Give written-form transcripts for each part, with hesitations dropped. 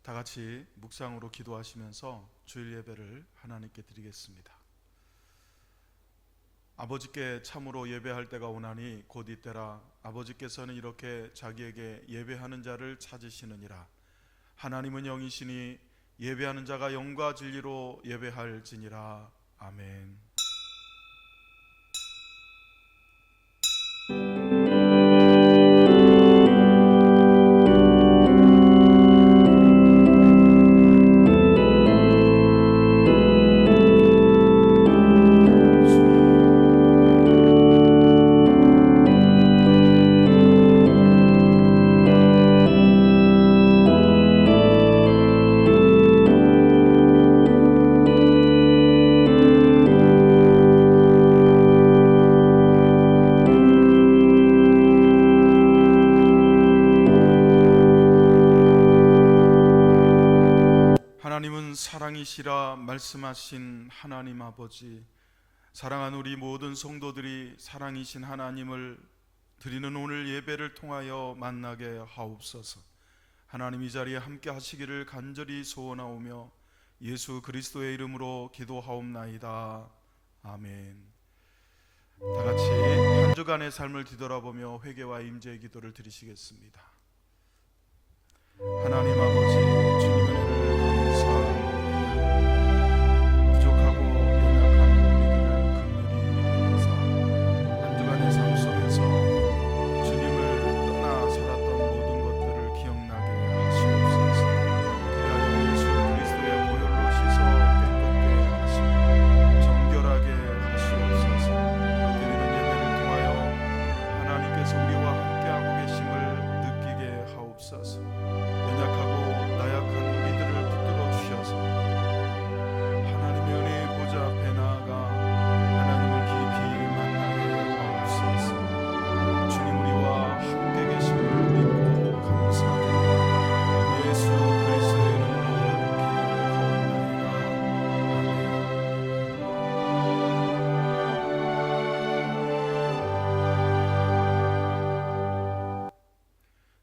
다 같이 묵상으로 기도하시면서 주일 예배를 하나님께 드리겠습니다. 아버지께 참으로 예배할 때가 오나니 곧 이때라. 아버지께서는 이렇게 자기에게 예배하는 자를 찾으시느니라. 하나님은 영이시니 예배하는 자가 영과 진리로 예배할지니라. 아멘. 하나님은 사랑이시라 말씀하신 하나님 아버지, 사랑하는 우리 모든 성도들이 사랑이신 하나님을 드리는 오늘 예배를 통하여 만나게 하옵소서. 하나님 이 자리에 함께 하시기를 간절히 소원하오며 예수 그리스도의 이름으로 기도하옵나이다. 아멘. 다 같이 한 주간의 삶을 뒤돌아보며 회개와 임재의 기도를 드리시겠습니다. 하나님 아버지, 주님 은혜를 부족하고 연약한 우리들을 긍휼히 여기사 한 주간의 삶 속에서 주님을 떠나 살았던 모든 것들을 기억나게 하시옵소서. 그리하여 예수 그리스도의 보혈로 씻어 깨끗게 하시고 정결하게 하시옵소서. 드리는 예배를 통하여 하나님께서 우리와 함께하고 계심을 느끼게 하옵소서. 연약하고 나약한 우리들을 붙들어 주셔서 하나님의 은혜의 보좌 앞에 나아가 하나님을 깊이 만나게 하옵소서. 주님 우리와 함께 계심을 믿고 감사드립니다. 예수 그리스도의 이름으로 기도하옵나이다.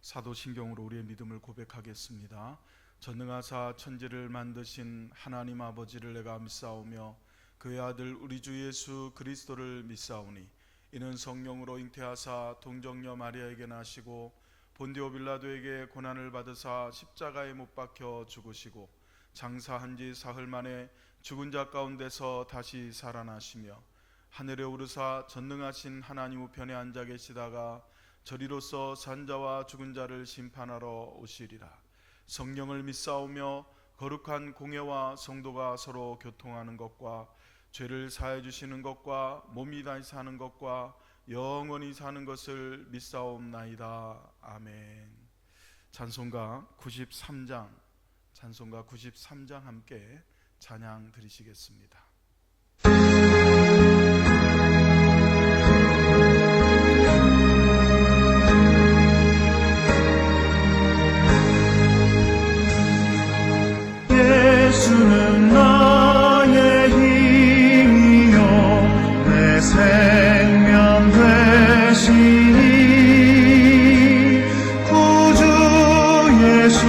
사도신경으로 우리의 믿음을 고백하겠습니다. 전능하사 천지를 만드신 하나님 아버지를 내가 믿사오며 그의 아들 우리 주 예수 그리스도를 믿사오니 이는 성령으로 잉태하사 동정녀 마리아에게 나시고 본디오 빌라도에게 고난을 받으사 십자가에 못 박혀 죽으시고 장사한 지 사흘 만에 죽은 자 가운데서 다시 살아나시며 하늘에 오르사 전능하신 하나님 우편에 앉아 계시다가 저리로서 산자와 죽은 자를 심판하러 오시리라. 성령을 믿사오며 거룩한 공예와 성도가 서로 교통하는 것과 죄를 사해 주시는 것과 몸이 다시 사는 것과 영원히 사는 것을 믿사옵나이다. 아멘. 찬송가 93장 함께 찬양 드리시겠습니다. 예수는 나의 힘이요 내 생명 되시니 구주 예수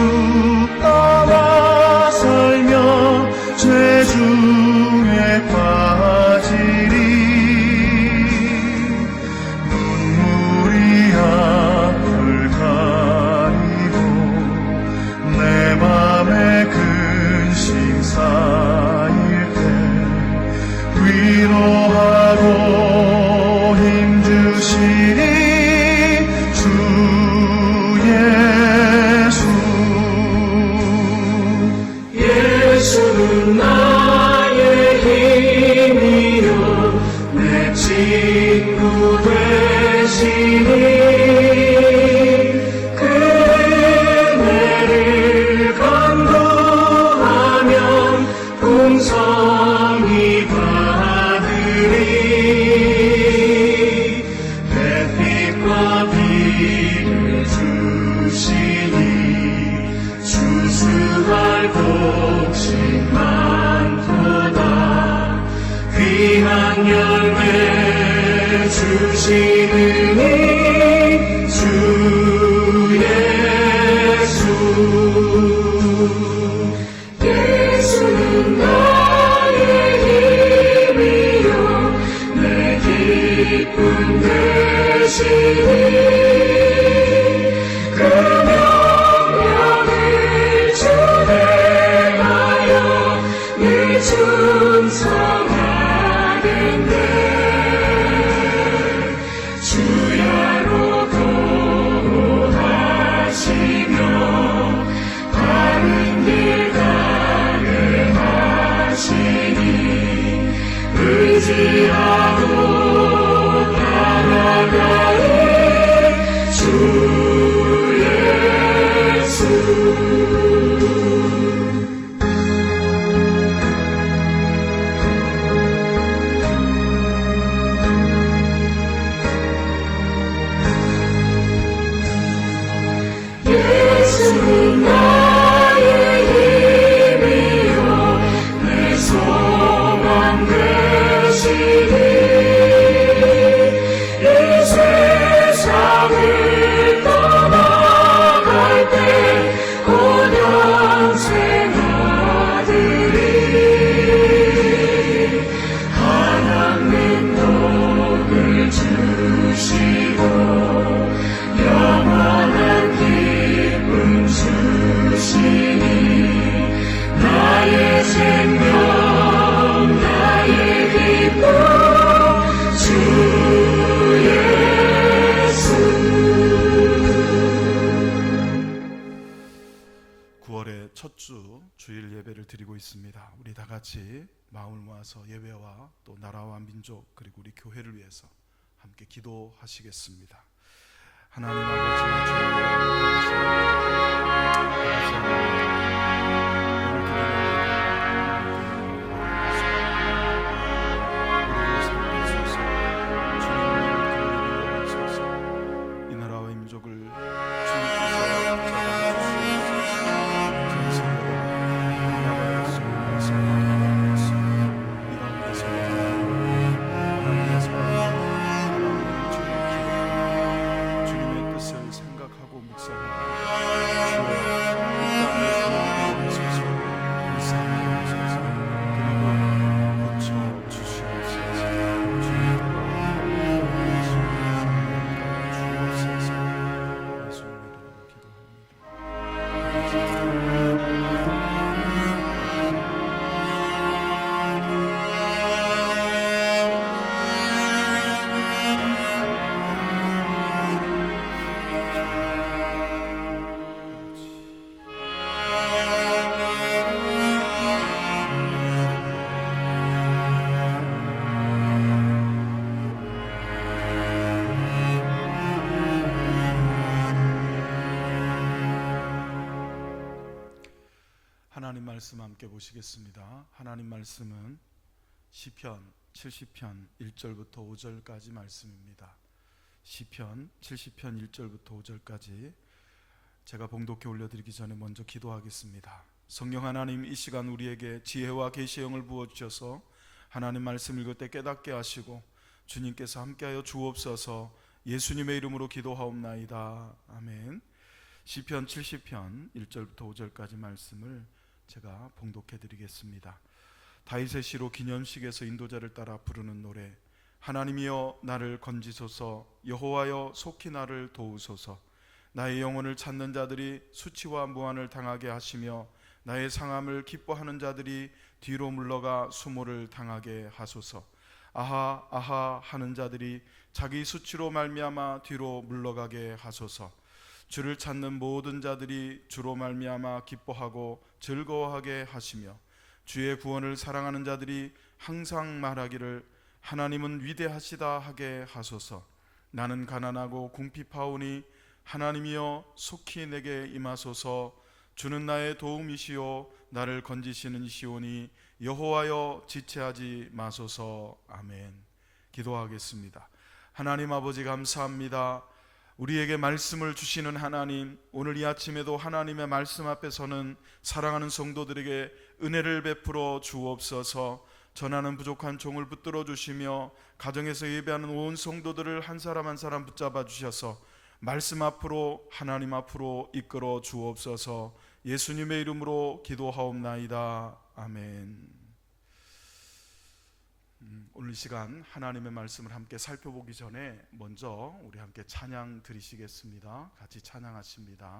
따라 살며 죄 중에 빠지리 눈물이 앞을 가리고 내 맘에 근심 쌓일 때 위로하고 힘주시니 주 예수. 예수는 나의 힘이요 내 친구 되시니 풍성히 받으리. 햇빛과 비를 주시니 추수할 곡식 많도다. 귀한 열매 주시느니 주 예수. 예수는 나의 힘이요 내 기쁨 되시니 그 명령을 준행하여 늘 충성하겠네. 주야로 도하시며 바른 길 가게 하시니 의지하고 따라가리 주 예수. 예수는 나의 힘이요 내 소망 되시니 이 세상을 떠나갈 때 온영생 아들이 하나님 복을 주시고 영원한 기쁨 주시니 나의 생명 나의 기쁨 주 예수. 9월의 첫 주 주일 예배를 드리고 있습니다. 우리 다 같이 마음을 모아서 예배와 또 나라와 민족 그리고 우리 교회를 위해서 함께 기도하시겠습니다. 하나님 아버지 이 나라와 민족을 주님께서 주님의 뜻을 생각하고 묵상하고 하나님 말씀 함께 보시겠습니다. 하나님 말씀은 시편 70편 1절부터 5절까지 말씀입니다. 시편 70편 1절부터 5절까지 제가 봉독해 올려드리기 전에 먼저 기도하겠습니다. 성령 하나님, 이 시간 우리에게 지혜와 계시의 영을 부어주셔서 하나님 말씀 읽을 때 깨닫게 하시고 주님께서 함께하여 주옵소서. 예수님의 이름으로 기도하옵나이다. 아멘. 시편 70편 1절부터 5절까지 말씀을 제가 봉독해 드리겠습니다. 다윗의 시로 기념식에서 인도자를 따라 부르는 노래. 하나님이여 나를 건지소서. 여호와여 속히 나를 도우소서. 나의 영혼을 찾는 자들이 수치와 무한을 당하게 하시며 나의 상함을 기뻐하는 자들이 뒤로 물러가 수모를 당하게 하소서. 아하 아하 하는 자들이 자기 수치로 말미암아 뒤로 물러가게 하소서. 주를 찾는 모든 자들이 주로 말미암아 기뻐하고 즐거워하게 하시며 주의 구원을 사랑하는 자들이 항상 말하기를 하나님은 위대하시다 하게 하소서. 나는 가난하고 궁핍하오니 하나님이여 속히 내게 임하소서. 주는 나의 도움이시오 나를 건지시는 이시오니 여호와여 지체하지 마소서. 아멘. 기도하겠습니다. 하나님 아버지 감사합니다. 우리에게 말씀을 주시는 하나님, 오늘 이 아침에도 하나님의 말씀 앞에서는 사랑하는 성도들에게 은혜를 베풀어 주옵소서. 전하는 부족한 종을 붙들어 주시며 가정에서 예배하는 온 성도들을 한 사람 한 사람 붙잡아 주셔서 말씀 앞으로 하나님 앞으로 이끌어 주옵소서. 예수님의 이름으로 기도하옵나이다. 아멘. 오늘 시간 하나님의 말씀을 함께 살펴보기 전에 먼저 우리 함께 찬양 드리시겠습니다. 같이 찬양하십니다.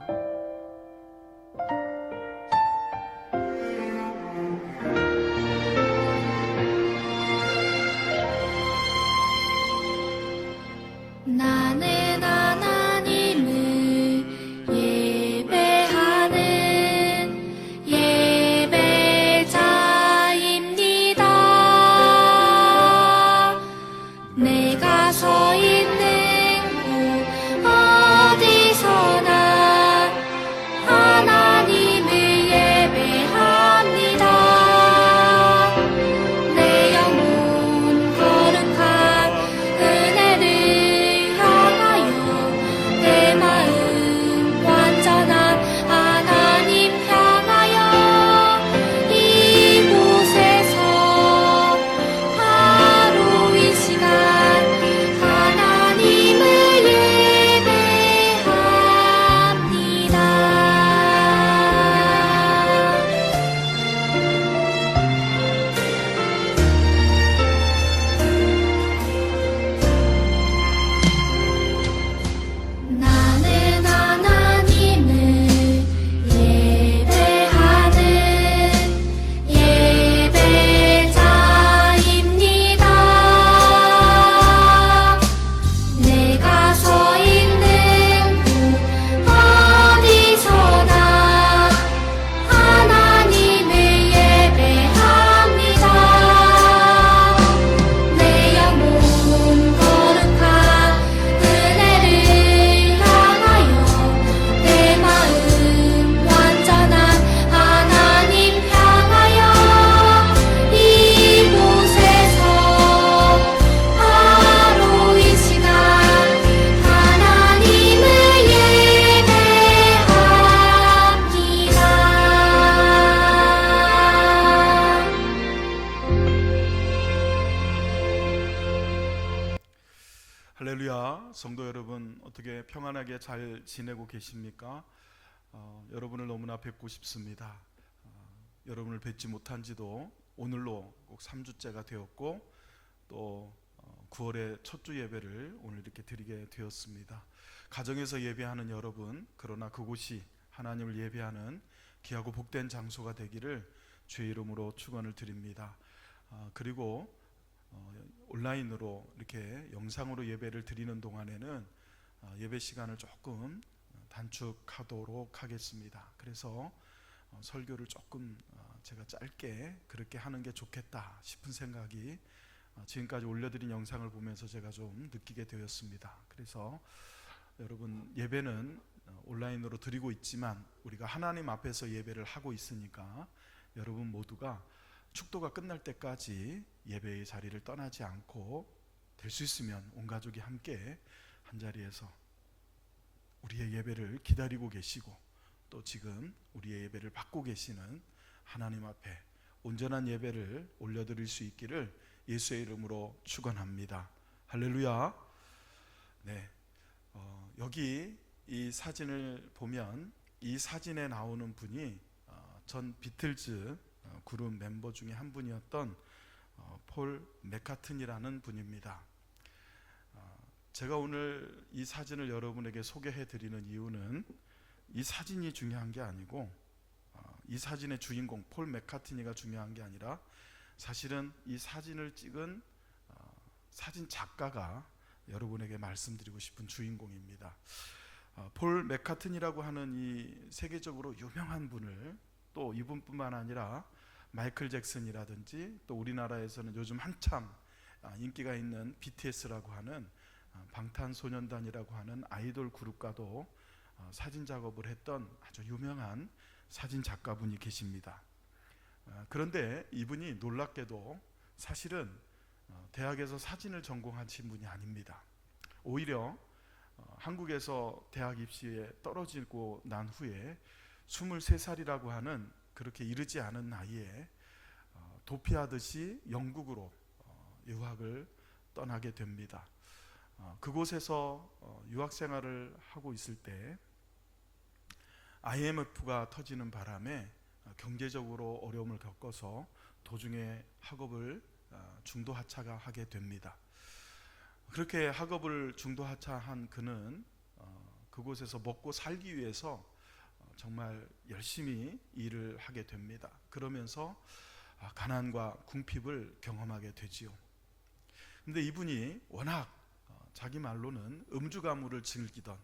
나는 하나님을 예배하는 예배자입니다. 내가 서 있는 곳 어디서나 하나님을 예배합니다. 내 영혼 거룩한 은혜를 향하여 내 마음 완전한 하나님 향하여 이곳에서 바로 이 시간 하나님을 예배합니다. 나는 하나님을 예배하는 예배자입니다. 내가 서 있는 곳 어디서나 하나님을 예배합니다. 내 영혼 거룩한 은혜를 향하여 내 마음 완전한 하나님 향하여 이곳에서 바로 이 시간 하나님을 예배합니다. 할렐루야. 성도 여러분, 어떻게 평안하게 잘 지내고 계십니까? 여러분을 너무나 뵙고 싶습니다. 여러분을 뵙지 못한 지도 오늘로 꼭 3주째가 되었고 또 9월의 첫 주 예배를 오늘 이렇게 드리게 되었습니다. 가정에서 예배하는 여러분, 그러나 그곳이 하나님을 예배하는 귀하고 복된 장소가 되기를 주의 이름으로 축원을 드립니다. 그리고 온라인으로 이렇게 영상으로 예배를 드리는 동안에는 예배 시간을 조금 단축하도록 하겠습니다. 그래서 설교를 조금 제가 짧게 그렇게 하는 게 좋겠다 싶은 생각이 지금까지 올려드린 영상을 보면서 제가 좀 느끼게 되었습니다. 그래서 여러분, 예배는 온라인으로 드리고 있지만 우리가 하나님 앞에서 예배를 하고 있으니까 여러분 모두가 축도가 끝날 때까지 예배의 자리를 떠나지 않고 될 수 있으면 온 가족이 함께 한자리에서 우리의 예배를 기다리고 계시고 또 지금 우리의 예배를 받고 계시는 하나님 앞에 온전한 예배를 올려드릴 수 있기를 예수의 이름으로 축원합니다. 할렐루야. 네, 여기 이 사진을 보면 이 사진에 나오는 분이 전 비틀즈 그룹 멤버 중에 한 분이었던 폴 맥카트니라는 분입니다. 제가 오늘 이 사진을 여러분에게 소개해 드리는 이유는 이 사진이 중요한 게 아니고 이 사진의 주인공 폴 맥카트니가 중요한 게 아니라 사실은 이 사진을 찍은 사진 작가가 여러분에게 말씀드리고 싶은 주인공입니다. 폴 맥카트니라고 하는 이 세계적으로 유명한 분을 또 이분뿐만 아니라 마이클 잭슨이라든지 또 우리나라에서는 요즘 한참 인기가 있는 BTS라고 하는 방탄소년단이라고 하는 아이돌 그룹과도 사진 작업을 했던 아주 유명한 사진 작가분이 계십니다. 그런데 이분이 놀랍게도 사실은 대학에서 사진을 전공하신 분이 아닙니다. 오히려 한국에서 대학 입시에 떨어지고 난 후에 23살이라고 하는 그렇게 이르지 않은 나이에 도피하듯이 영국으로 유학을 떠나게 됩니다. 그곳에서 유학 생활을 하고 있을 때 IMF가 터지는 바람에 경제적으로 어려움을 겪어서 도중에 학업을 중도 하차하게 됩니다. 그렇게 학업을 중도 하차한 그는 그곳에서 먹고 살기 위해서 정말 열심히 일을 하게 됩니다. 그러면서 가난과 궁핍을 경험하게 되지요. 근데 이분이 워낙 자기 말로는 음주 가무를 즐기던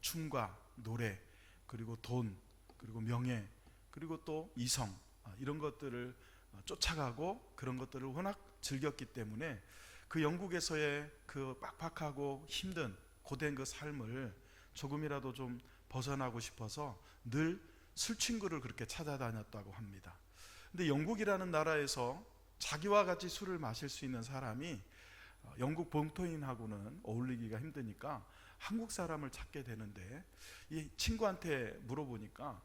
춤과 노래, 그리고 돈, 그리고 명예, 그리고 또 이성, 이런 것들을 쫓아가고 그런 것들을 워낙 즐겼기 때문에 그 영국에서의 그 빡빡하고 힘든 고된 그 삶을 조금이라도 좀 벗어나고 싶어서 늘 술친구를 그렇게 찾아다녔다고 합니다. 근데 영국이라는 나라에서 자기와 같이 술을 마실 수 있는 사람이 영국 본토인하고는 어울리기가 힘드니까 한국 사람을 찾게 되는데, 이 친구한테 물어보니까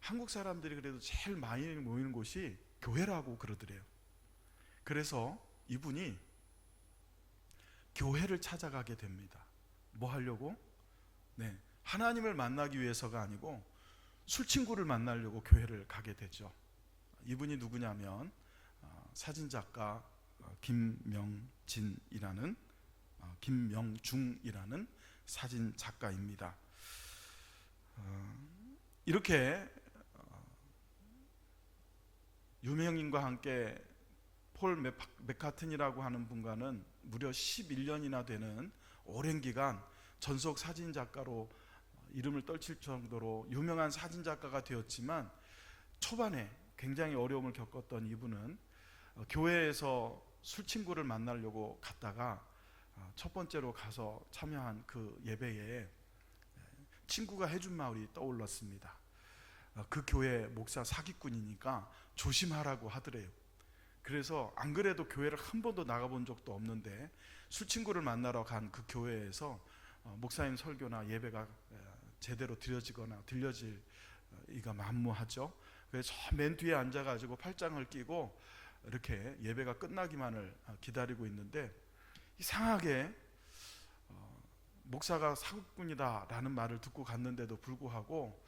한국 사람들이 그래도 제일 많이 모이는 곳이 교회라고 그러더래요. 그래서 이분이 교회를 찾아가게 됩니다. 뭐 하려고? 네, 하나님을 만나기 위해서가 아니고 술친구를 만나려고 교회를 가게 되죠. 이분이 누구냐면 사진작가 김명중이라는 사진작가입니다. 이렇게 유명인과 함께 폴 맥카튼이라고 하는 분과는 무려 11년이나 되는 오랜 기간 전속 사진작가로 이름을 떨칠 정도로 유명한 사진작가가 되었지만, 초반에 굉장히 어려움을 겪었던 이분은 교회에서 술친구를 만나려고 갔다가 첫 번째로 가서 참여한 그 예배에 친구가 해준 말이 떠올랐습니다. 그 교회 목사 사기꾼이니까 조심하라고 하더래요. 그래서 안 그래도 교회를 한 번도 나가본 적도 없는데 술친구를 만나러 간 그 교회에서 목사님 설교나 예배가 제대로 들려지기가 만무하죠. 그래서 저 맨 뒤에 앉아가지고 팔짱을 끼고 이렇게 예배가 끝나기만을 기다리고 있는데, 이상하게 목사가 사기꾼이다라는 말을 듣고 갔는데도 불구하고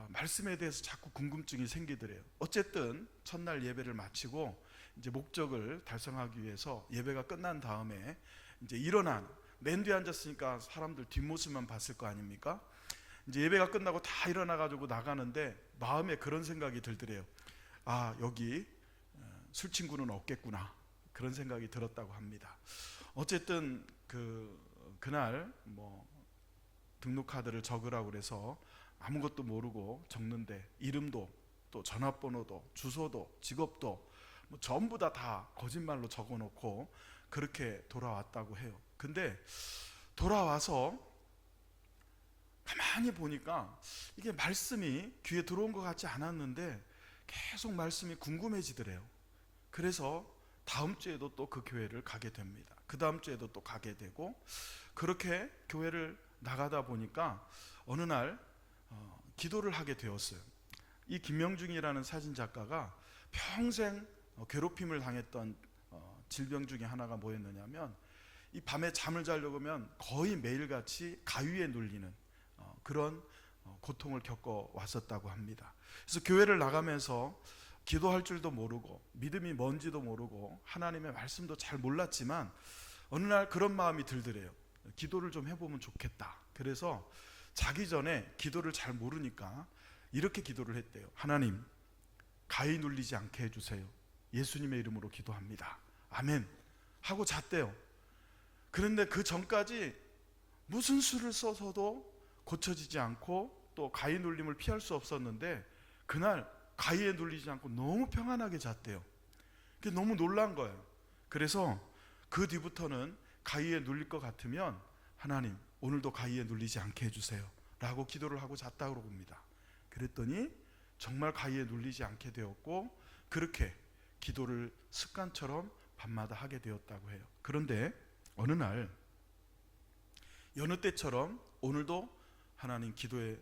말씀에 대해서 자꾸 궁금증이 생기더래요. 어쨌든 첫날 예배를 마치고 이제 목적을 달성하기 위해서 예배가 끝난 다음에 이제 맨 뒤에 앉았으니까 사람들 뒷모습만 봤을 거 아닙니까? 이제 예배가 끝나고 다 일어나가지고 나가는데 마음에 그런 생각이 들더래요. 여기 술친구는 없겠구나, 그런 생각이 들었다고 합니다. 어쨌든 그날 등록카드를 적으라고 그래서 아무것도 모르고 적는데 이름도 또 전화번호도 주소도 직업도 전부 다 거짓말로 적어놓고 그렇게 돌아왔다고 해요. 근데 돌아와서 가만히 보니까 이게 말씀이 귀에 들어온 것 같지 않았는데 계속 말씀이 궁금해지더래요. 그래서 다음 주에도 또 그 교회를 가게 됩니다. 그 다음 주에도 또 가게 되고, 그렇게 교회를 나가다 보니까 어느 날 기도를 하게 되었어요. 이 김명중이라는 사진작가가 평생 괴롭힘을 당했던 질병 중에 하나가 뭐였느냐면, 이 밤에 잠을 자려고 하면 거의 매일같이 가위에 눌리는 그런 고통을 겪어 왔었다고 합니다. 그래서 교회를 나가면서 기도할 줄도 모르고 믿음이 뭔지도 모르고 하나님의 말씀도 잘 몰랐지만 어느 날 그런 마음이 들더래요. 기도를 좀 해보면 좋겠다. 그래서 자기 전에 기도를 잘 모르니까 이렇게 기도를 했대요. 하나님, 가위 눌리지 않게 해주세요. 예수님의 이름으로 기도합니다. 아멘 하고 잤대요. 그런데 그 전까지 무슨 수를 써서도 고쳐지지 않고 또 가위 눌림을 피할 수 없었는데, 그날 가위에 눌리지 않고 너무 평안하게 잤대요. 그게 너무 놀란 거예요. 그래서 그 뒤부터는 가위에 눌릴 것 같으면 하나님, 오늘도 가위에 눌리지 않게 해주세요 라고 기도를 하고 잤다고 봅니다. 그랬더니 정말 가위에 눌리지 않게 되었고, 그렇게 기도를 습관처럼 밤마다 하게 되었다고 해요. 그런데 어느 날 여느 때처럼 오늘도 하나님, 기도에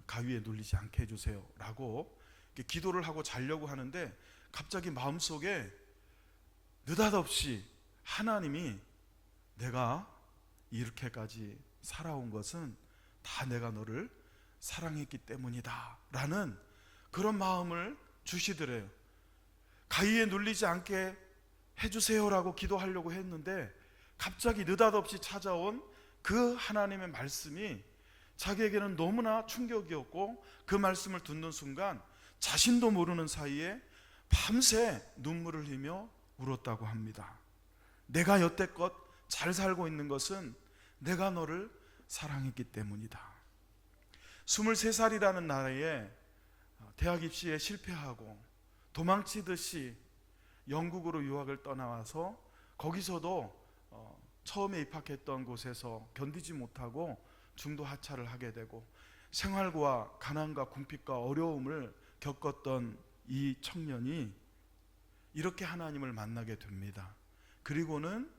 가위에 눌리지 않게 해주세요 라고 기도를 하고 자려고 하는데, 갑자기 마음속에 느닷없이 하나님이 내가 이렇게까지 살아온 것은 다 내가 너를 사랑했기 때문이다 라는 그런 마음을 주시더래요. 가히에 눌리지 않게 해주세요라고 기도하려고 했는데 갑자기 느닷없이 찾아온 그 하나님의 말씀이 자기에게는 너무나 충격이었고, 그 말씀을 듣는 순간 자신도 모르는 사이에 밤새 눈물을 흘리며 울었다고 합니다. 내가 여태껏 잘 살고 있는 것은 내가 너를 사랑했기 때문이다. 23살이라는 나이에 대학 입시에 실패하고 도망치듯이 영국으로 유학을 떠나와서 거기서도 처음에 입학했던 곳에서 견디지 못하고 중도 하차를 하게 되고 생활과 가난과 궁핍과 어려움을 겪었던 이 청년이 이렇게 하나님을 만나게 됩니다. 그리고는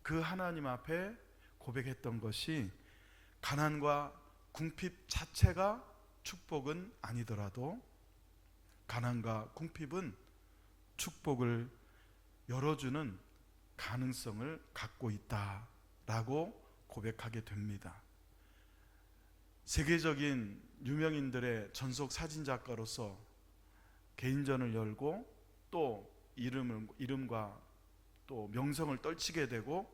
그 하나님 앞에 고백했던 것이, 가난과 궁핍 자체가 축복은 아니더라도 가난과 궁핍은 축복을 열어주는 가능성을 갖고 있다라고 고백하게 됩니다. 세계적인 유명인들의 전속 사진작가로서 개인전을 열고 또 이름과 또 명성을 떨치게 되고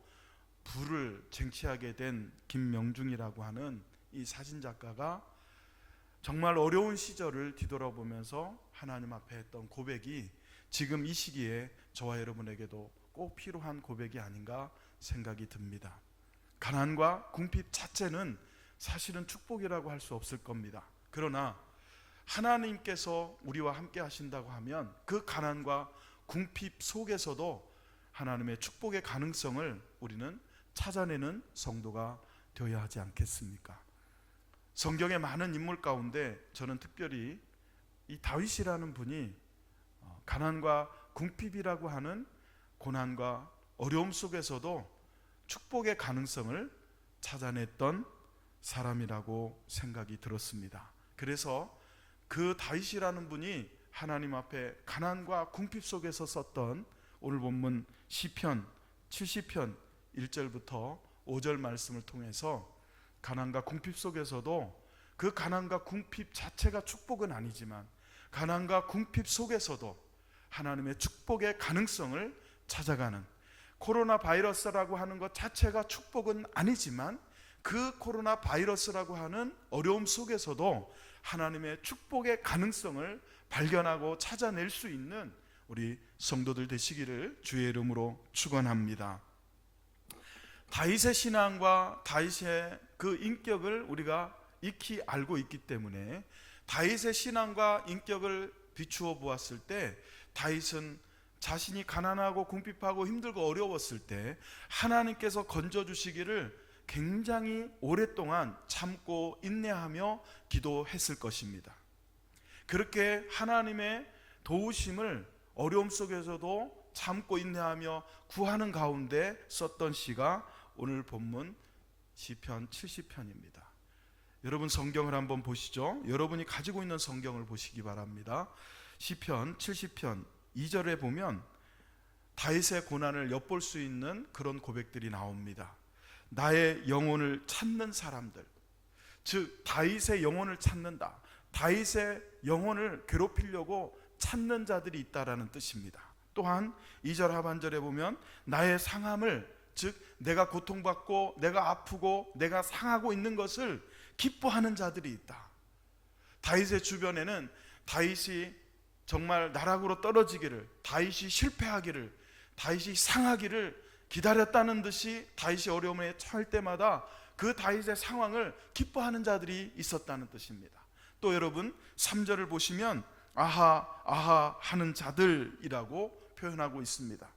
부를 쟁취하게 된 김명중이라고 하는 이 사진작가가 정말 어려운 시절을 뒤돌아보면서 하나님 앞에 했던 고백이 지금 이 시기에 저와 여러분에게도 꼭 필요한 고백이 아닌가 생각이 듭니다. 가난과 궁핍 자체는 사실은 축복이라고 할 수 없을 겁니다. 그러나 하나님께서 우리와 함께 하신다고 하면 그 가난과 궁핍 속에서도 하나님의 축복의 가능성을 우리는 찾아내는 성도가 되어야 하지 않겠습니까? 성경의 많은 인물 가운데 저는 특별히 이 다윗이라는 분이 가난과 궁핍이라고 하는 고난과 어려움 속에서도 축복의 가능성을 찾아냈던 사람이라고 생각이 들었습니다. 그래서 그 다윗이라는 분이 하나님 앞에 가난과 궁핍 속에서 썼던 오늘 본문 시편 70편 1절부터 5절 말씀을 통해서 가난과 궁핍 속에서도 그 가난과 궁핍 자체가 축복은 아니지만 가난과 궁핍 속에서도 하나님의 축복의 가능성을 찾아가는, 코로나 바이러스라고 하는 것 자체가 축복은 아니지만 그 코로나 바이러스라고 하는 어려움 속에서도 하나님의 축복의 가능성을 발견하고 찾아낼 수 있는 우리 성도들 되시기를 주의 이름으로 축원합니다. 다윗의 신앙과 다윗의 그 인격을 우리가 익히 알고 있기 때문에 다윗의 신앙과 인격을 비추어 보았을 때 다윗은 자신이 가난하고 궁핍하고 힘들고 어려웠을 때 하나님께서 건져주시기를 굉장히 오랫동안 참고 인내하며 기도했을 것입니다. 그렇게 하나님의 도우심을 어려움 속에서도 참고 인내하며 구하는 가운데 썼던 시가 오늘 본문 시편 70편입니다. 여러분 성경을 한번 보시죠. 여러분이 가지고 있는 성경을 보시기 바랍니다. 시편 70편 2절에 보면 다윗의 고난을 엿볼 수 있는 그런 고백들이 나옵니다. 나의 영혼을 찾는 사람들, 즉 다윗의 영혼을 찾는다, 다윗의 영혼을 괴롭히려고 찾는 자들이 있다라는 뜻입니다. 또한 2절 하반절에 보면 나의 상함을, 즉 내가 고통받고 내가 아프고 내가 상하고 있는 것을 기뻐하는 자들이 있다. 다윗의 주변에는 다윗이 정말 나락으로 떨어지기를, 다윗이 실패하기를, 다윗이 상하기를 기다렸다는 듯이 다윗이 어려움에 처할 때마다 그 다윗의 상황을 기뻐하는 자들이 있었다는 뜻입니다. 또 여러분 3절을 보시면 아하 아하 하는 자들이라고 표현하고 있습니다.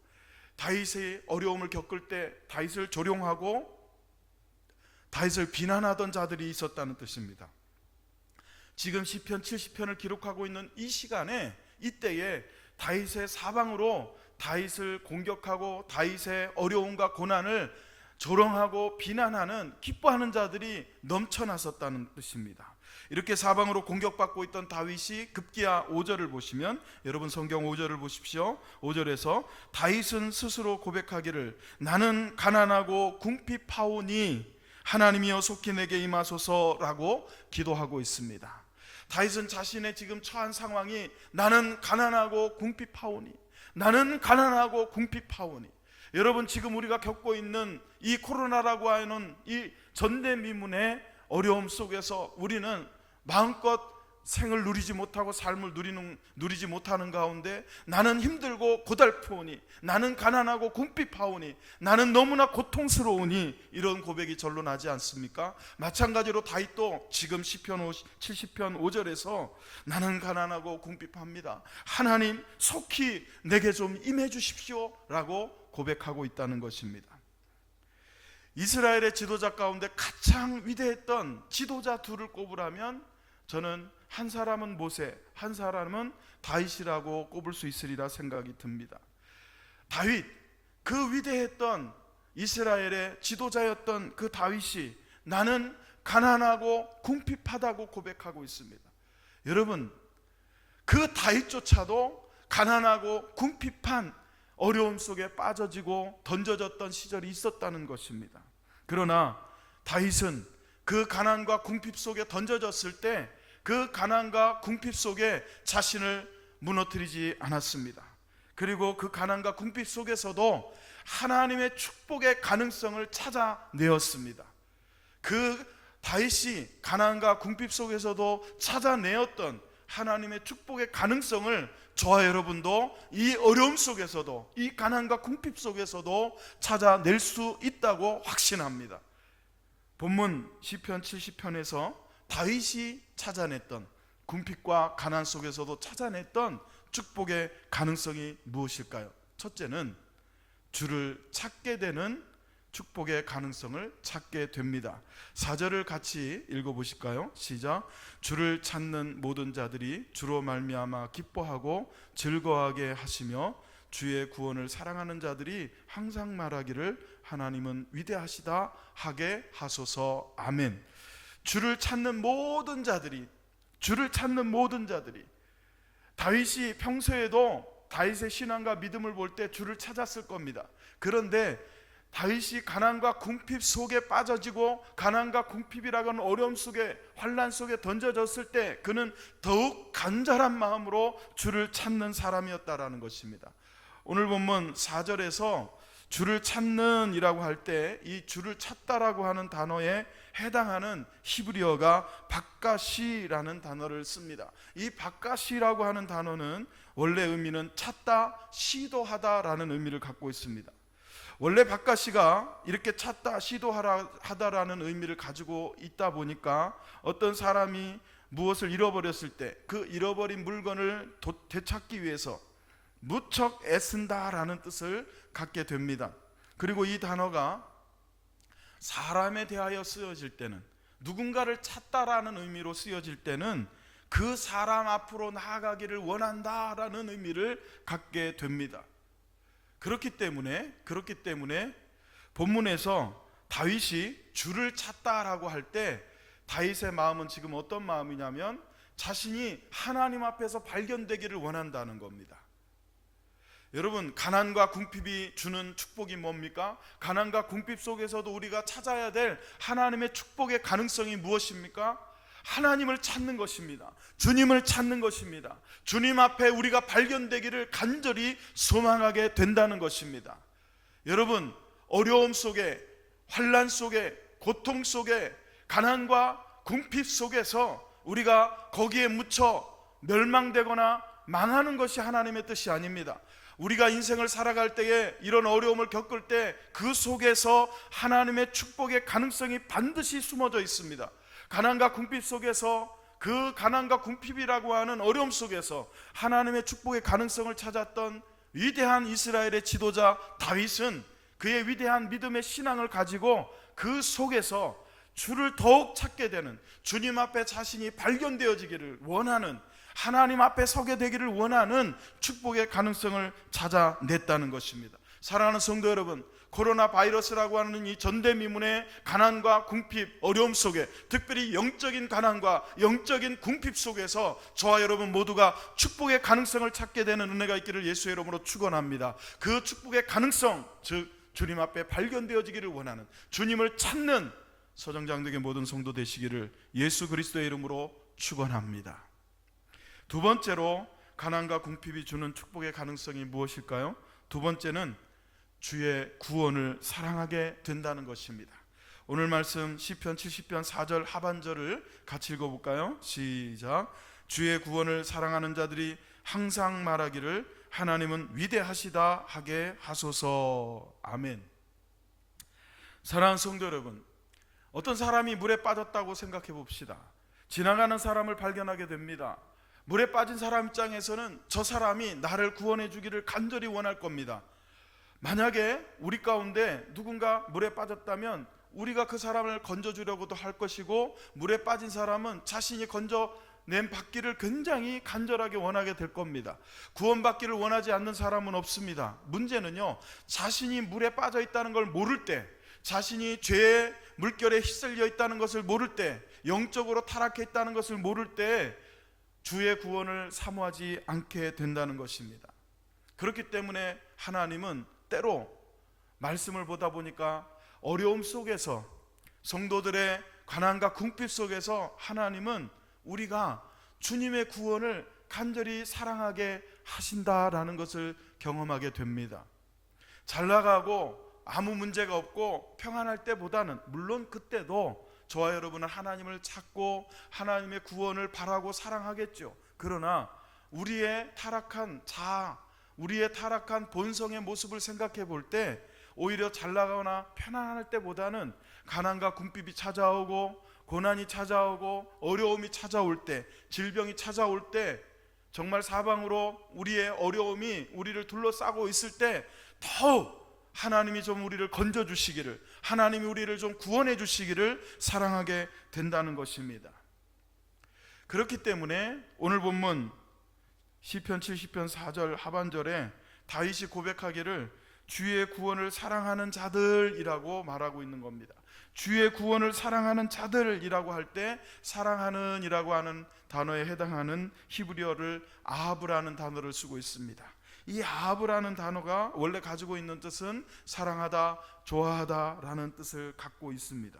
다윗의 어려움을 겪을 때 다윗을 조롱하고 다윗을 비난하던 자들이 있었다는 뜻입니다. 지금 시편 70편을 기록하고 있는 이 시간에, 이때에 다윗의 사방으로 다윗을 공격하고 다윗의 어려움과 고난을 조롱하고 비난하는, 기뻐하는 자들이 넘쳐났었다는 뜻입니다. 이렇게 사방으로 공격받고 있던 다윗이 급기야 5절을 보시면, 여러분 성경 5절을 보십시오. 5절에서 다윗은 스스로 고백하기를 나는 가난하고 궁핍하오니 하나님이여 속히 내게 임하소서라고 기도하고 있습니다. 다윗은 자신의 지금 처한 상황이 나는 가난하고 궁핍하오니, 나는 가난하고 궁핍하오니. 여러분, 지금 우리가 겪고 있는 이 코로나라고 하는 이 전대미문의 어려움 속에서 우리는 마음껏 생을 누리지 못하고 삶을 누리지 못하는 가운데 나는 힘들고 고달프오니, 나는 가난하고 궁핍하오니, 나는 너무나 고통스러우니, 이런 고백이 절로 나지 않습니까? 마찬가지로 다윗도 지금 시편 70편 5절에서 나는 가난하고 궁핍합니다, 하나님 속히 내게 좀 임해 주십시오 라고 고백하고 있다는 것입니다. 이스라엘의 지도자 가운데 가장 위대했던 지도자 둘을 꼽으라면 저는 한 사람은 모세, 한 사람은 다윗이라고 꼽을 수 있으리라 생각이 듭니다. 다윗, 그 위대했던 이스라엘의 지도자였던 그 다윗이 나는 가난하고 궁핍하다고 고백하고 있습니다. 여러분, 그 다윗조차도 가난하고 궁핍한 어려움 속에 빠져지고 던져졌던 시절이 있었다는 것입니다. 그러나 다윗은 그 가난과 궁핍 속에 던져졌을 때 그 가난과 궁핍 속에 자신을 무너뜨리지 않았습니다. 그리고 그 가난과 궁핍 속에서도 하나님의 축복의 가능성을 찾아내었습니다. 그 다윗이 가난과 궁핍 속에서도 찾아내었던 하나님의 축복의 가능성을 저와 여러분도 이 어려움 속에서도, 이 가난과 궁핍 속에서도 찾아낼 수 있다고 확신합니다. 본문 시편 70편에서 다윗이 찾아냈던 궁핍과 가난 속에서도 찾아냈던 축복의 가능성이 무엇일까요? 첫째는 주를 찾게 되는 축복의 가능성을 찾게 됩니다. 4절을 같이 읽어보실까요? 시작. 주를 찾는 모든 자들이 주로 말미암아 기뻐하고 즐거워하게 하시며 주의 구원을 사랑하는 자들이 항상 말하기를 하나님은 위대하시다 하게 하소서. 아멘. 주를 찾는 모든 자들이, 주를 찾는 모든 자들이. 다윗이 평소에도 다윗의 신앙과 믿음을 볼 때 주를 찾았을 겁니다. 그런데 다윗이 가난과 궁핍 속에 빠져지고 가난과 궁핍이라고 하는 어려움 속에, 환난 속에 던져졌을 때 그는 더욱 간절한 마음으로 주를 찾는 사람이었다라는 것입니다. 오늘 본문 4절에서 주를 찾는 이라고 할 때 이 주를 찾다라고 하는 단어에 해당하는 히브리어가 바카시라는 단어를 씁니다. 이 바카시라고 하는 단어는 원래 의미는 찾다, 시도하다라는 의미를 갖고 있습니다. 원래 바카시가 이렇게 찾다, 시도하다라는 의미를 가지고 있다 보니까 어떤 사람이 무엇을 잃어버렸을 때 그 잃어버린 물건을 되찾기 위해서 무척 애쓴다라는 뜻을 갖게 됩니다. 그리고 이 단어가 사람에 대하여 쓰여질 때는, 누군가를 찾다라는 의미로 쓰여질 때는 그 사람 앞으로 나아가기를 원한다라는 의미를 갖게 됩니다. 그렇기 때문에 본문에서 다윗이 주를 찾다라고 할 때 다윗의 마음은 지금 어떤 마음이냐면 자신이 하나님 앞에서 발견되기를 원한다는 겁니다. 여러분, 가난과 궁핍이 주는 축복이 뭡니까? 가난과 궁핍 속에서도 우리가 찾아야 될 하나님의 축복의 가능성이 무엇입니까? 하나님을 찾는 것입니다. 주님을 찾는 것입니다. 주님 앞에 우리가 발견되기를 간절히 소망하게 된다는 것입니다. 여러분, 어려움 속에, 환난 속에, 고통 속에, 가난과 궁핍 속에서 우리가 거기에 묻혀 멸망되거나 망하는 것이 하나님의 뜻이 아닙니다. 우리가 인생을 살아갈 때에 이런 어려움을 겪을 때 그 속에서 하나님의 축복의 가능성이 반드시 숨어져 있습니다. 가난과 궁핍 속에서, 그 가난과 궁핍이라고 하는 어려움 속에서 하나님의 축복의 가능성을 찾았던 위대한 이스라엘의 지도자 다윗은 그의 위대한 믿음의 신앙을 가지고 그 속에서 주를 더욱 찾게 되는, 주님 앞에 자신이 발견되어지기를 원하는, 하나님 앞에 서게 되기를 원하는 축복의 가능성을 찾아냈다는 것입니다. 사랑하는 성도 여러분, 코로나 바이러스라고 하는 이 전대미문의 가난과 궁핍, 어려움 속에, 특별히 영적인 가난과 영적인 궁핍 속에서 저와 여러분 모두가 축복의 가능성을 찾게 되는 은혜가 있기를 예수의 이름으로 축원합니다. 그 축복의 가능성, 즉 주님 앞에 발견되어지기를 원하는, 주님을 찾는 서정장덕의 모든 성도 되시기를 예수 그리스도의 이름으로 축원합니다. 두 번째로 가난과 궁핍이 주는 축복의 가능성이 무엇일까요? 두 번째는 주의 구원을 사랑하게 된다는 것입니다. 오늘 말씀 시편 70편 4절 하반절을 같이 읽어볼까요? 시작. 주의 구원을 사랑하는 자들이 항상 말하기를 하나님은 위대하시다 하게 하소서. 아멘. 사랑하는 성도 여러분, 어떤 사람이 물에 빠졌다고 생각해 봅시다. 지나가는 사람을 발견하게 됩니다. 물에 빠진 사람 입장에서는 저 사람이 나를 구원해 주기를 간절히 원할 겁니다. 만약에 우리 가운데 누군가 물에 빠졌다면 우리가 그 사람을 건져주려고도 할 것이고, 물에 빠진 사람은 자신이 건져낸 받기를 굉장히 간절하게 원하게 될 겁니다. 구원받기를 원하지 않는 사람은 없습니다. 문제는요, 자신이 물에 빠져 있다는 걸 모를 때, 자신이 죄의 물결에 휩쓸려 있다는 것을 모를 때, 영적으로 타락해 있다는 것을 모를 때 주의 구원을 사모하지 않게 된다는 것입니다. 그렇기 때문에 하나님은 때로 말씀을 보다 보니까 어려움 속에서, 성도들의 가난과 궁핍 속에서 하나님은 우리가 주님의 구원을 간절히 사랑하게 하신다라는 것을 경험하게 됩니다. 잘 나가고 아무 문제가 없고 평안할 때보다는, 물론 그때도 저와 여러분은 하나님을 찾고 하나님의 구원을 바라고 사랑하겠죠. 그러나 우리의 타락한 자아, 우리의 타락한 본성의 모습을 생각해 볼 때 오히려 잘 나가거나 편안할 때보다는 가난과 궁핍이 찾아오고 고난이 찾아오고 어려움이 찾아올 때, 질병이 찾아올 때, 정말 사방으로 우리의 어려움이 우리를 둘러싸고 있을 때 더욱 하나님이 좀 우리를 건져주시기를, 하나님이 우리를 좀 구원해 주시기를 사랑하게 된다는 것입니다. 그렇기 때문에 오늘 본문 시편 70편 4절 하반절에 다윗이 고백하기를 주의 구원을 사랑하는 자들이라고 말하고 있는 겁니다. 주의 구원을 사랑하는 자들이라고 할 때 사랑하는 이라고 하는 단어에 해당하는 히브리어를 아하브라는 단어를 쓰고 있습니다. 이 아하브라는 단어가 원래 가지고 있는 뜻은 사랑하다, 좋아하다 라는 뜻을 갖고 있습니다.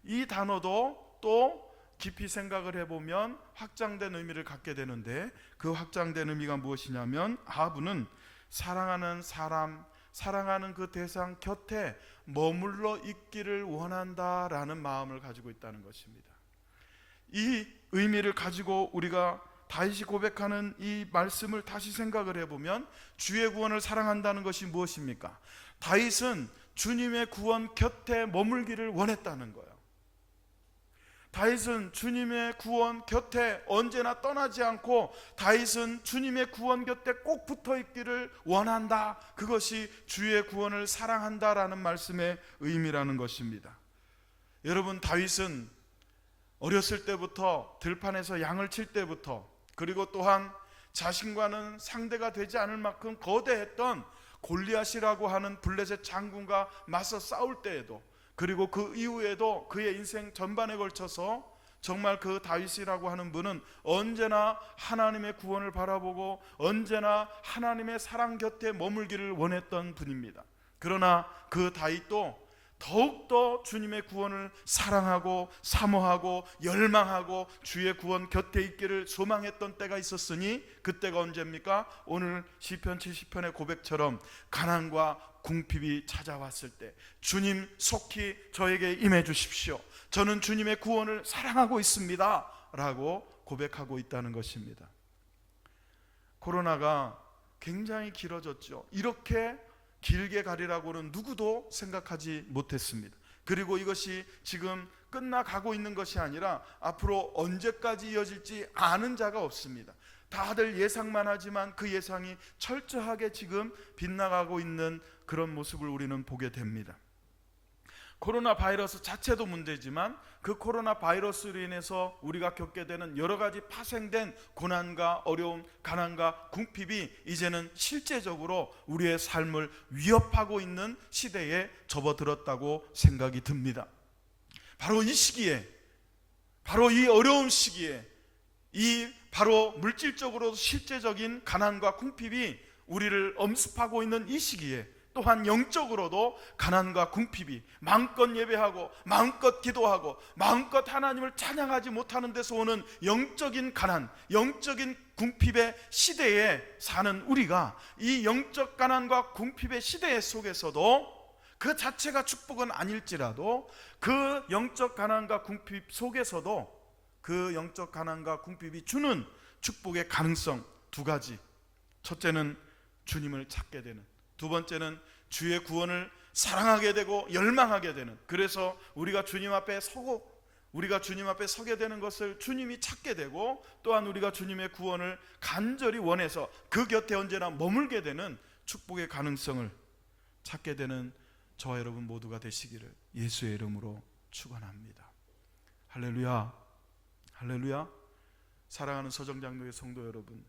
이 단어도 또 깊이 생각을 해보면 확장된 의미를 갖게 되는데, 그 확장된 의미가 무엇이냐면 아하브는 사랑하는 사람, 사랑하는 그 대상 곁에 머물러 있기를 원한다라는 마음을 가지고 있다는 것입니다. 이 의미를 가지고 우리가 다윗이 고백하는 이 말씀을 다시 생각을 해보면 주의 구원을 사랑한다는 것이 무엇입니까? 다윗은 주님의 구원 곁에 머물기를 원했다는 거예요. 다윗은 주님의 구원 곁에 언제나 떠나지 않고 다윗은 주님의 구원 곁에 꼭 붙어 있기를 원한다. 그것이 주의 구원을 사랑한다라는 말씀의 의미라는 것입니다. 여러분, 다윗은 어렸을 때부터 들판에서 양을 칠 때부터, 그리고 또한 자신과는 상대가 되지 않을 만큼 거대했던 골리앗이라고 하는 블레셋 장군과 맞서 싸울 때에도, 그리고 그 이후에도 그의 인생 전반에 걸쳐서 정말 그 다윗이라고 하는 분은 언제나 하나님의 구원을 바라보고 언제나 하나님의 사랑 곁에 머물기를 원했던 분입니다. 그러나 그 다윗도 더욱더 주님의 구원을 사랑하고 사모하고 열망하고 주의 구원 곁에 있기를 소망했던 때가 있었으니, 그때가 언제입니까? 오늘 시편 70편의 고백처럼 가난과 궁핍이 찾아왔을 때 주님 속히 저에게 임해 주십시오, 저는 주님의 구원을 사랑하고 있습니다 라고 고백하고 있다는 것입니다. 코로나가 굉장히 길어졌죠. 이렇게 길게 가리라고는 누구도 생각하지 못했습니다. 그리고 이것이 지금 끝나가고 있는 것이 아니라 앞으로 언제까지 이어질지 아는 자가 없습니다. 다들 예상만 하지만 그 예상이 철저하게 지금 빗나가고 있는 그런 모습을 우리는 보게 됩니다. 코로나 바이러스 자체도 문제지만 그 코로나 바이러스로 인해서 우리가 겪게 되는 여러 가지 파생된 고난과 어려움, 가난과 궁핍이 이제는 실제적으로 우리의 삶을 위협하고 있는 시대에 접어들었다고 생각이 듭니다. 바로 이 시기에, 바로 이 어려운 시기에, 이 바로 물질적으로 실제적인 가난과 궁핍이 우리를 엄습하고 있는 이 시기에 또한 영적으로도 가난과 궁핍이 마음껏 예배하고 마음껏 기도하고 마음껏 하나님을 찬양하지 못하는 데서 오는 영적인 가난, 영적인 궁핍의 시대에 사는 우리가 이 영적 가난과 궁핍의 시대 속에서도 그 자체가 축복은 아닐지라도 그 영적 가난과 궁핍 속에서도 그 영적 가난과 궁핍이 주는 축복의 가능성 두 가지. 첫째는 주님을 찾게 되는, 두 번째는 주의 구원을 사랑하게 되고 열망하게 되는, 그래서 우리가 주님 앞에 서게 되는 것을 주님이 찾게 되고, 또한 우리가 주님의 구원을 간절히 원해서 그 곁에 언제나 머물게 되는 축복의 가능성을 찾게 되는 저와 여러분 모두가 되시기를 예수의 이름으로 축원합니다. 할렐루야, 할렐루야. 사랑하는 서정장로의 성도 여러분,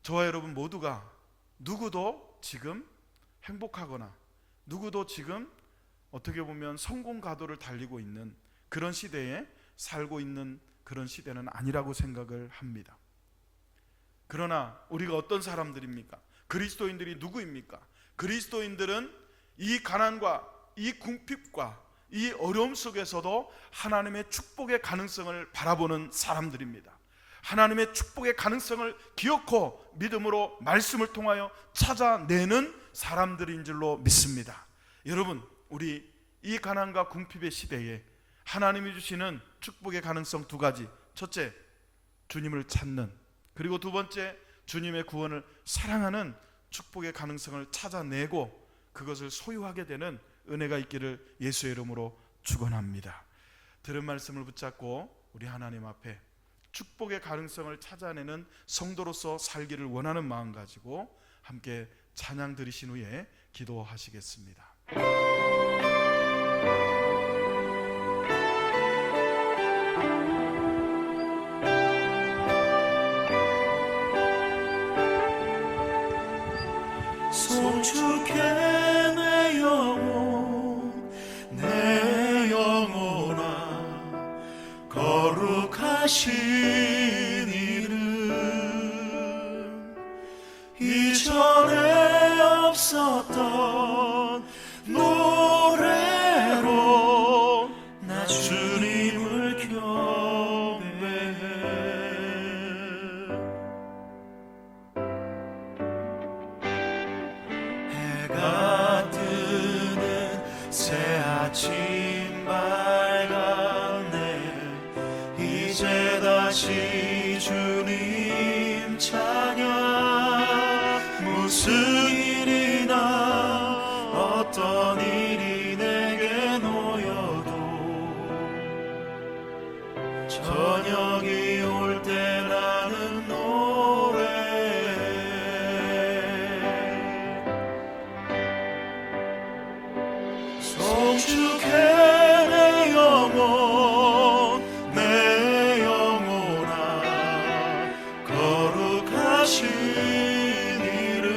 저와 여러분 모두가 누구도 지금 행복하거나 누구도 지금 어떻게 보면 성공 가도를 달리고 있는 그런 시대에 살고 있는 그런 시대는 아니라고 생각을 합니다. 그러나 우리가 어떤 사람들입니까? 그리스도인들이 누구입니까? 그리스도인들은 이 가난과 이 궁핍과 이 어려움 속에서도 하나님의 축복의 가능성을 바라보는 사람들입니다. 하나님의 축복의 가능성을 기억하고 믿음으로 말씀을 통하여 찾아내는 사람들인 줄로 믿습니다. 여러분, 우리 이 가난과 궁핍의 시대에 하나님이 주시는 축복의 가능성 두 가지. 첫째, 주님을 찾는, 그리고 두 번째, 주님의 구원을 사랑하는 축복의 가능성을 찾아내고 그것을 소유하게 되는 은혜가 있기를 예수의 이름으로 축원합니다. 들은 말씀을 붙잡고 우리 하나님 앞에 축복의 가능성을 찾아내는 성도로서 살기를 원하는 마음 가지고 함께 찬양 드리신 후에 기도하시겠습니다. 송축해 내 영혼, 내 영혼아, 거룩하신 이름, 이전에 없었던 노래로 나 주님을 경배해. 해가 뜨는 새 아침 밝았네. 이제 다시 주님 찬양. 무슨 일이나 어떤 일이 내게 놓여도 저녁이 올 때 나는 송축해 내 영혼, 내 영혼아, 거룩하신 이름,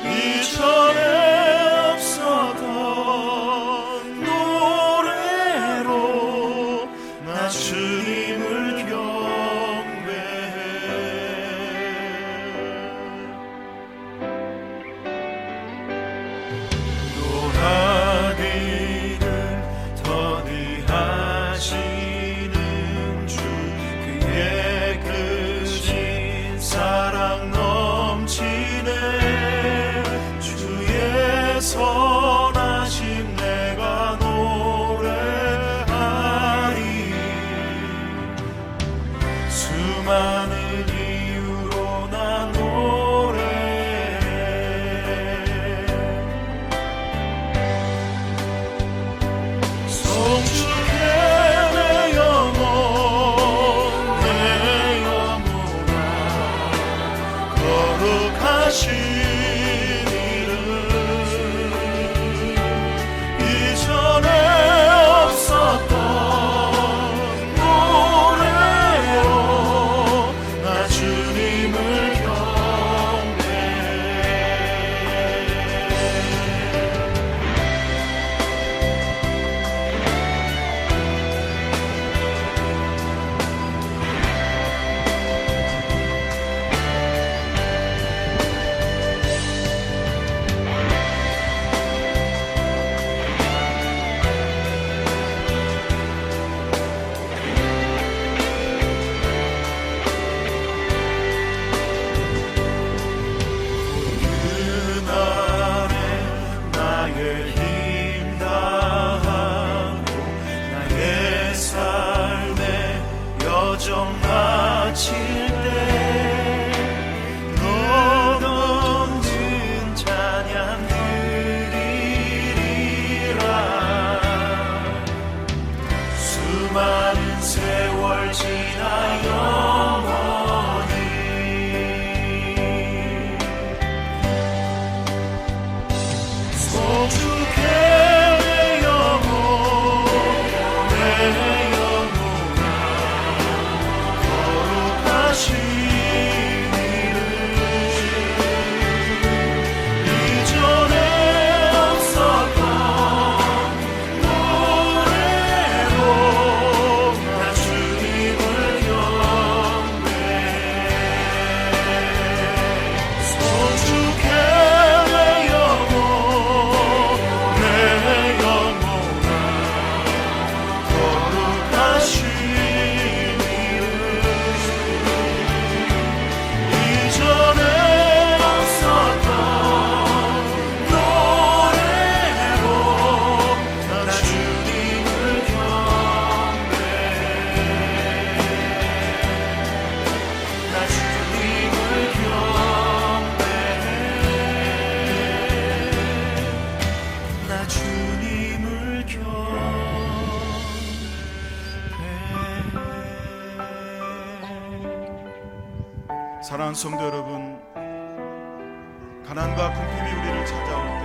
이전에 없었던 노래로 나 주님을 경배해. 노하기를 더디하시는 주, 그의 크신 사랑 넘치네. 주의 선하심 내가 노래하리. 수많은 이유로 나 노래해. 송축해 내 영혼, 내 영혼아, 거룩하신 이름, 이전에 없었던 노래로 나 주 다칠 때 너던진 찬양 드리리라. 수많은 세월 지나 영원히 소중해 내 영혼 내 영혼아 거룩하신 이름 이전에 없었던 노래로 나 주님을 경배해. 소중해 내 영혼 내 영혼아 거룩하신 이름 이전에 없었던 노래로 나 주님을 경배해. 나 주님을 경배해. 나 주님을 경배해. 사랑하는 성도 여러분, 가난과 궁핍이 우리를 찾아올 때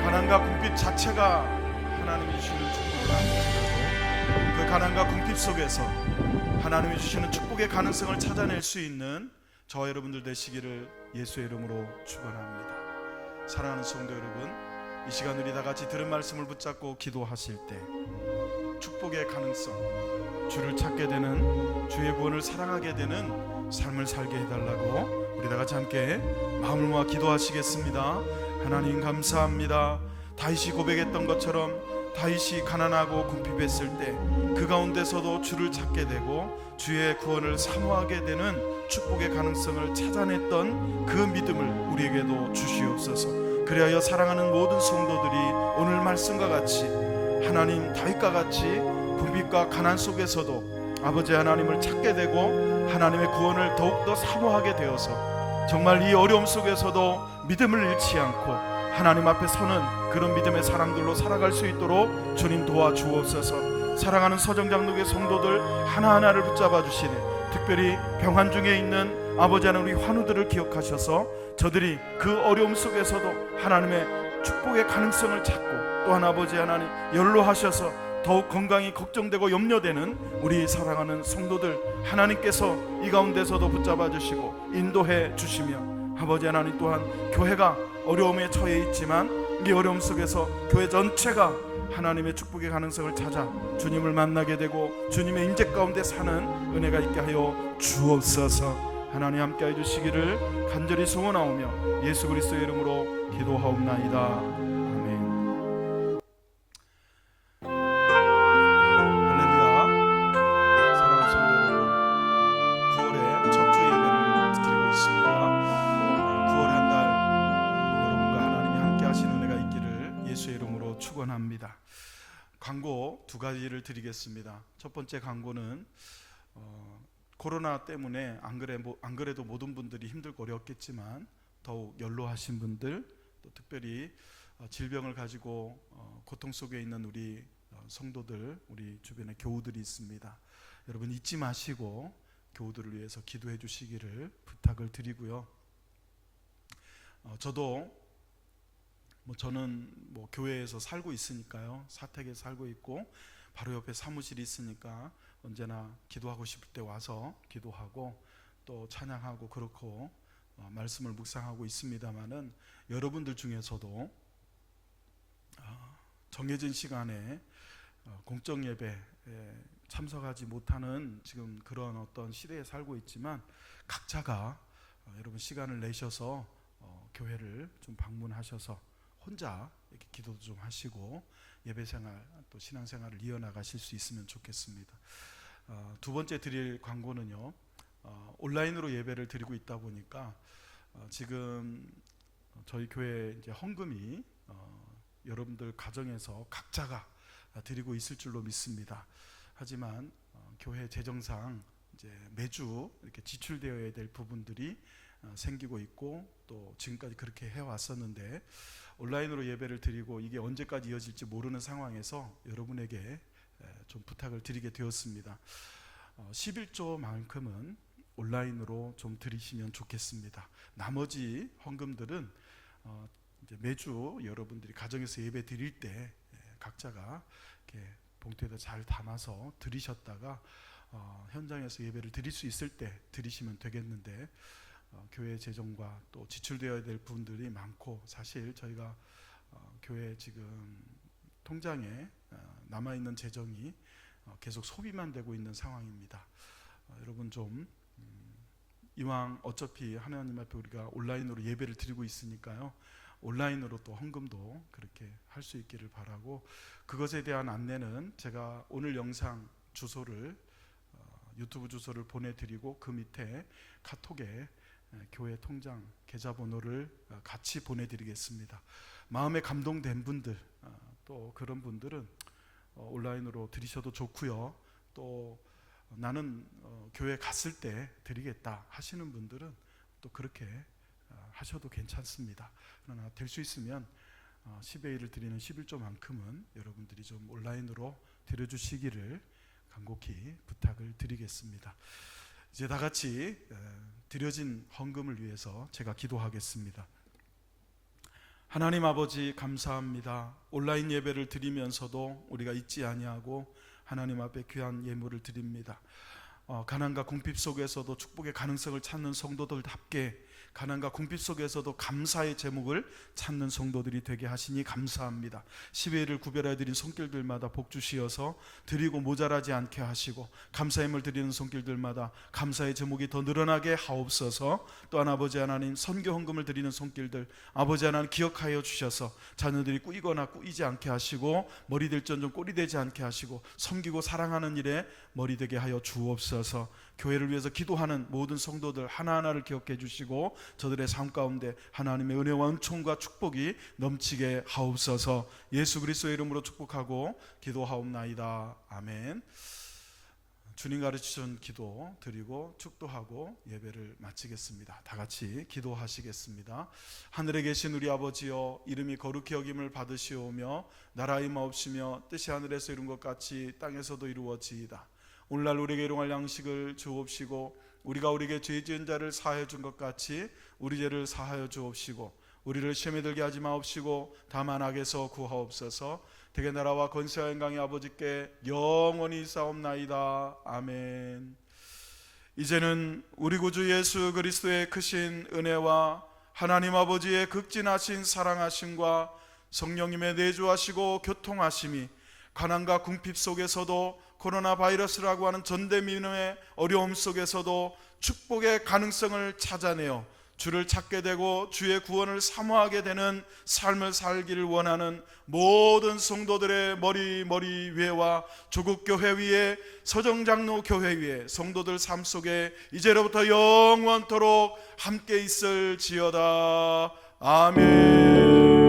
가난과 궁핍 자체가 하나님이 주시는 축복을 아닐지라도 그 가난과 궁핍 속에서 하나님이 주시는 축복의 가능성을 찾아낼 수 있는 저와 여러분들 되시기를 예수의 이름으로 축원합니다. 사랑하는 성도 여러분, 이 시간 우리 다 같이 들은 말씀을 붙잡고 기도하실 때 축복의 가능성, 주를 찾게 되는, 주의 구원을 사랑하게 되는 삶을 살게 해달라고 우리 다 같이 함께 마음을 모아 기도하시겠습니다. 하나님 감사합니다. 다윗이 고백했던 것처럼 다윗이 가난하고 궁핍했을 때 그 가운데서도 주를 찾게 되고 주의 구원을 사모하게 되는 축복의 가능성을 찾아냈던 그 믿음을 우리에게도 주시옵소서. 그리하여 사랑하는 모든 성도들이 오늘 말씀과 같이 하나님 다윗과 같이 궁핍과 가난 속에서도 아버지 하나님을 찾게 되고 하나님의 구원을 더욱더 사모하게 되어서 정말 이 어려움 속에서도 믿음을 잃지 않고 하나님 앞에 서는 그런 믿음의 사람들로 살아갈 수 있도록 주님 도와주옵소서. 사랑하는 서정장로교회 성도들 하나하나를 붙잡아 주시네, 특별히 병환 중에 있는 아버지 하나님 우리 환우들을 기억하셔서 저들이 그 어려움 속에서도 하나님의 축복의 가능성을 찾고 또한 아버지 하나님 연로하셔서 더욱 건강이 걱정되고 염려되는 우리 사랑하는 성도들 하나님께서 이 가운데서도 붙잡아 주시고 인도해 주시며 아버지 하나님 또한 교회가 어려움에 처해 있지만 이 어려움 속에서 교회 전체가 하나님의 축복의 가능성을 찾아 주님을 만나게 되고 주님의 임재 가운데 사는 은혜가 있게 하여 주옵소서. 하나님 함께해 주시기를 간절히 소원하오며 예수 그리스도의 이름으로 기도하옵나이다. 아멘. 할렐루야. 사랑하는 성도 여러분, 9월에 첫 주 예배를 드리고 있습니다. 9월 한 달 여러분과 하나님이 함께 하시는 은혜가 있기를 예수의 이름으로 축원합니다. 광고 두 가지를 드리겠습니다. 첫 번째 광고는 코로나 때문에 안 그래도 모든 분들이 힘들고 어렵겠지만 더욱 연로하신 분들, 또 특별히 질병을 가지고 고통 속에 있는 우리 성도들, 우리 주변에 교우들이 있습니다. 여러분 잊지 마시고 교우들을 위해서 기도해 주시기를 부탁을 드리고요. 저는 교회에서 살고 있으니까요, 사택에 살고 있고 바로 옆에 사무실이 있으니까 언제나 기도하고 싶을 때 와서 기도하고 또 찬양하고 그렇고 말씀을 묵상하고 있습니다마는 여러분들 중에서도 정해진 시간에 공적 예배에 참석하지 못하는 지금 그런 어떤 시대에 살고 있지만 각자가 여러분 시간을 내셔서 교회를 좀 방문하셔서 혼자 이렇게 기도도 좀 하시고 예배생활 또 신앙생활을 이어나가실 수 있으면 좋겠습니다. 두 번째 드릴 광고는요, 온라인으로 예배를 드리고 있다 보니까 지금 저희 교회 이제 헌금이 여러분들 가정에서 각자가 드리고 있을 줄로 믿습니다. 하지만 교회 재정상 이제 매주 이렇게 지출되어야 될 부분들이 생기고 있고 또 지금까지 그렇게 해왔었는데 온라인으로 예배를 드리고 이게 언제까지 이어질지 모르는 상황에서 여러분에게 좀 부탁을 드리게 되었습니다. 11조만큼은 온라인으로 좀 드리시면 좋겠습니다. 나머지 헌금들은 이제 매주 여러분들이 가정에서 예배 드릴 때 각자가 이렇게 봉투에다 잘 담아서 드리셨다가 현장에서 예배를 드릴 수 있을 때 드리시면 되겠는데 교회 재정과 또 지출되어야 될 부분들이 많고 사실 저희가 교회 지금 통장에 남아있는 재정이 계속 소비만 되고 있는 상황입니다. 여러분 좀 이왕 어차피 하나님 앞에 우리가 온라인으로 예배를 드리고 있으니까요, 온라인으로 또 헌금도 그렇게 할 수 있기를 바라고, 그것에 대한 안내는 제가 오늘 영상 주소를 유튜브 주소를 보내드리고 그 밑에 카톡에 교회 통장 계좌번호를 같이 보내드리겠습니다. 마음에 감동된 분들, 또 그런 분들은 온라인으로 드리셔도 좋고요. 또 나는 교회 갔을 때 드리겠다 하시는 분들은 또 그렇게 하셔도 괜찮습니다. 그러나 될 수 있으면 10의 1을 드리는 11조만큼은 여러분들이 좀 온라인으로 드려주시기를 간곡히 부탁을 드리겠습니다. 이제 다 같이 드려진 헌금을 위해서 제가 기도하겠습니다. 하나님 아버지 감사합니다. 온라인 예배를 드리면서도 우리가 잊지 아니하고 하나님 앞에 귀한 예물을 드립니다. 가난과 궁핍 속에서도 축복의 가능성을 찾는 성도들답게 가난과 궁핍 속에서도 감사의 제목을 찾는 성도들이 되게 하시니 감사합니다. 10회를 구별해 드린 손길들마다 복 주시어서 드리고 모자라지 않게 하시고 감사의 힘을 드리는 손길들마다 감사의 제목이 더 늘어나게 하옵소서. 또한 아버지 하나님 선교 헌금을 드리는 손길들 아버지 하나님 기억하여 주셔서 자녀들이 꾸이거나 꾸이지 않게 하시고 머리 될전좀 꼬리 되지 않게 하시고 섬기고 사랑하는 일에 머리 되게 하여 주옵소서. 교회를 위해서 기도하는 모든 성도들 하나하나를 기억해 주시고 저들의 삶 가운데 하나님의 은혜와 은총과 축복이 넘치게 하옵소서. 예수 그리스도의 이름으로 축복하고 기도하옵나이다. 아멘. 주님 가르치신 기도 드리고 축도하고 예배를 마치겠습니다. 다 같이 기도하시겠습니다. 하늘에 계신 우리 아버지여, 이름이 거룩히 여김을 받으시오며 나라의 마옵시며 뜻이 하늘에서 이룬 것 같이 땅에서도 이루어지이다. 오늘날 우리에게 일용할 양식을 주옵시고 우리가 우리에게 죄 지은 자를 사하여 준 것 같이 우리 죄를 사하여 주옵시고 우리를 시험에 들게 하지 마옵시고 다만 악에서 구하옵소서. 대개 나라와 권세와 영광이 아버지께 영원히 있사옵나이다. 아멘. 이제는 우리 구주 예수 그리스도의 크신 은혜와 하나님 아버지의 극진하신 사랑하심과 성령님의 내주하시고 교통하심이 가난과 궁핍 속에서도 코로나 바이러스라고 하는 전대미문의 어려움 속에서도 축복의 가능성을 찾아내어 주를 찾게 되고 주의 구원을 사모하게 되는 삶을 살기를 원하는 모든 성도들의 머리 위에와 조국교회 위에 서정장로 교회 위에 성도들 삶 속에 이제로부터 영원토록 함께 있을지어다. 아멘.